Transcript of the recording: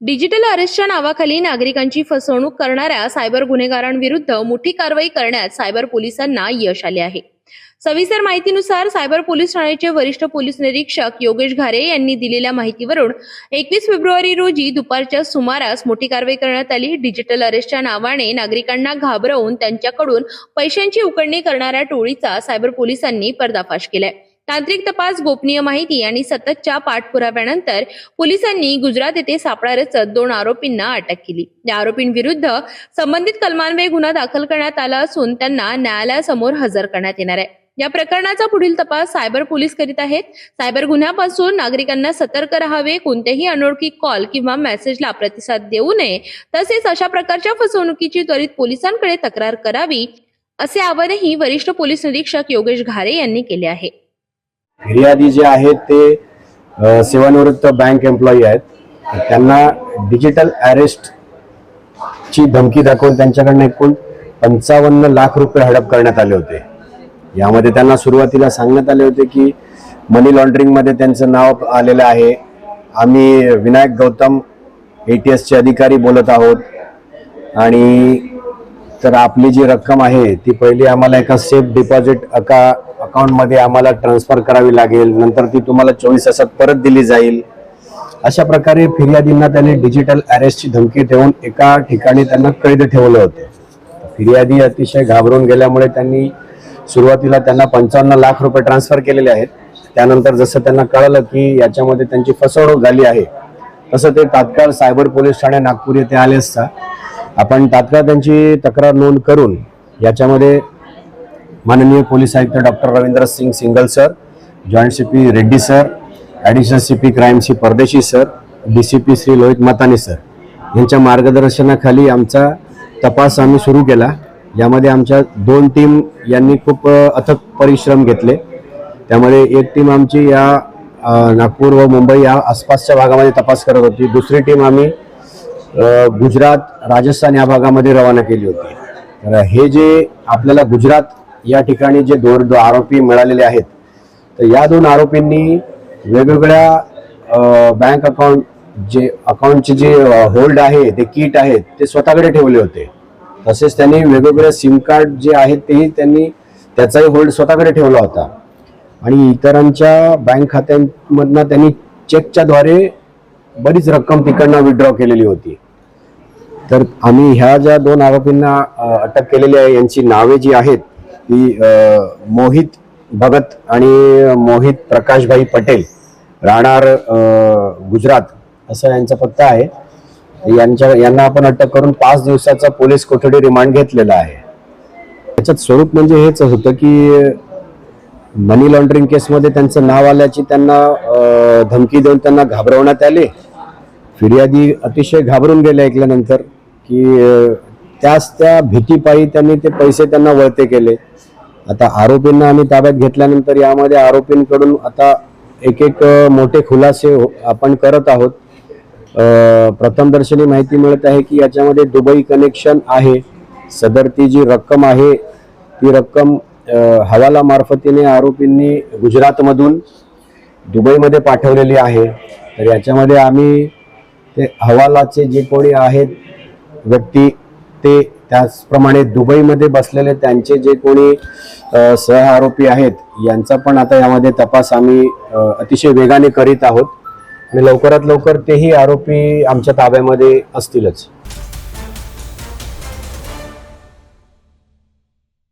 Digital अरेस्टच्या नावाखाली नागरिकांची फसवणूक करणाऱ्या सायबर गुन्हेगारांविरुद्ध मोठी कारवाई करण्यात सायबर पोलिसांना यश आले आहे। सविस्तर माहितीनुसार सायबर पोलीस ठाण्याचे वरिष्ठ पोलीस निरीक्षक योगेश घारे यांनी दिलेल्या माहितीवरून 21 फेब्रुवारी रोजी दुपारच्या सुमारास मोठी कारवाई करण्यात आली। डिजिटल अरेस्टच्या नावाने नागरिकांना घाबरवून त्यांच्याकडून पैशांची उकळणी करणाऱ्या टोळीचा सायबर पोलिसांनी पर्दाफाश केलाय। तांत्रिक तपास, गोपनीय माहिती आणि सततच्या पाठपुराव्यानंतर पोलिसांनी गुजरात येथे सापळा रचत 2 आरोपींना अटक केली। या आरोपींविरुद्ध संबंधित कलमान्वये गुन्हा दाखल करण्यात आला असून त्यांना न्यायालयासमोर हजर करण्यात येणार आहे। या प्रकरणाचा पुढील तपास सायबर पोलीस करीत आहेत। सायबर गुन्ह्यापासून नागरिकांना सतर्क राहावे, कोणत्याही अनोळखी कॉल किंवा मेसेजला प्रतिसाद देऊ नये, तसेच अशा प्रकारच्या फसवणुकीची त्वरित पोलिसांकडे तक्रार करावी, असे आवाहनही वरिष्ठ पोलीस निरीक्षक योगेश घारे यांनी केले आहे। फिर्यादी जे आहेत ते सेवानिवृत्त बँक एम्प्लॉई आहेत। त्यांना डिजिटल अरेस्ट ची धमकी दाखवून त्यांच्याकडून एकूण 55 लाख रुपये हडप करण्यात आले होते। यामध्ये त्यांना सुरुवातीला सांगण्यात आले होते की मनी लॉन्ड्रिंग मध्ये त्यांचं नाव आलेलं आहे, आम्ही विनायक गौतम ATS चे अधिकारी बोलत आहोत आणि तर आपली जी रक्कम आहे ती पहिली आम्हाला एका सेफ डिपॉझिट अकाउंट मध्ये आम्हाला ट्रान्सफर करावी लागेल, नंतर ती तुम्हाला 24 तासात परत दिली जाईल। अशा प्रकारे फिर्यादींना त्यांनी डिजिटल अरेस्टची धमकी देऊन एका ठिकाणी त्यांना कैद ठेवलं होतं। फिर्यादी अतिशय घाबरून गेल्यामुळे त्यांनी सुरुवातीला त्यांना 55 लाख रुपये ट्रान्सफर केलेले आहेत। त्यानंतर जसं त्यांना कळलं की याच्यामध्ये त्यांची फसवणूक झाली आहे, तसं ते तात्काळ सायबर पोलीस ठाणे नागपूर येथे आले असता आपण तात्काळ त्यांची तक्रार नोंद करून याच्यामध्ये माननीय पोलीस आयुक्त doctor Ravindra Singh Singal sir, joint CP Reddy sir, additional CP crime Shri Pardeshi sir, DCP Shri Lohit Matani sir यांच्या मार्गदर्शनाखाली आमचा तपास आम्ही सुरू केला। यामध्ये आमच्या 2 टीम यांनी खूप अथक परिश्रम घेतले। त्यामध्ये एक टीम आमची या नागपूर व मुंबई या आसपासच्या भागामध्ये तपास करत होती, दुसरी टीम आम्ही गुजरात, राजस्थान या भागामध्ये रवाना केली होती। तर हे जे आपल्याला गुजरात या ठिकाणी जे 2 आरोपी मिळालेले आहेत, तर या 2 आरोपींनी वेगवेगळ्या बँक अकाउंटचे जे होल्ड आहे ते किट आहेत ते स्वतःकडे ठेवले होते। तसेच त्यांनी वेगवेगळे सिम कार्ड जे आहेत तेही त्यांनी त्याचाही होल्ड स्वतःकडे ठेवला होता आणि इतरांच्या बँक खात्यांमधनं त्यांनी चेकच्या द्वारे बरीच रक्कम तिकडनं विड्रॉ केलेली होती। तर आम्ही ह्या ज्या 2 आरोपींना अटक केलेली आहे यांची नावे जी आहेत ती मोहित भगत आणि मोहित प्रकाशभाई पटेल, राहणार गुजरात असं यांचा पत्ता आहे। यांना आपण अटक करून 5 दिवसाचा पोलीस कोठडी रिमांड घेतलेला आहे। याच्यात स्वरूप म्हणजे हेच होतं की मनी लॉन्ड्रिंग केसमध्ये त्यांचं नाव आल्याची त्यांना धमकी देऊन त्यांना घाबरवण्यात आले। फिर्यादी अतिशय घाबरून गेले ऐकल्यानंतर की त्या भीतीपायी त्यांनी ते पैसे त्यांना वळते केले। आता आरोपींना आम्ही ताब्यात घेतल्यानंतर यामध्ये आरोपींकडून आता एक मोठे खुलासे आपण करत आहोत। प्रथमदर्शनी माहिती मिळत आहे की याच्यामध्ये दुबई कनेक्शन आहे। सदर ती जी रक्कम आहे ती रक्कम हवाला मार्फतीने आरोपींनी गुजरातमधून दुबईमध्ये पाठवलेली आहे। तर याच्यामध्ये आम्ही ते हवालाचे जे कोणी आहेत व्यक्ती ते त्याचप्रमाणे दुबईमध्ये बसलेले त्यांचे जे कोणी सह आरोपी आहेत यांचा पण आता यामध्ये तपास आम्ही अतिशय वेगाने करीत आहोत आणि लवकरात लवकर तेही आरोपी आमच्या ताब्यामध्ये असतीलच।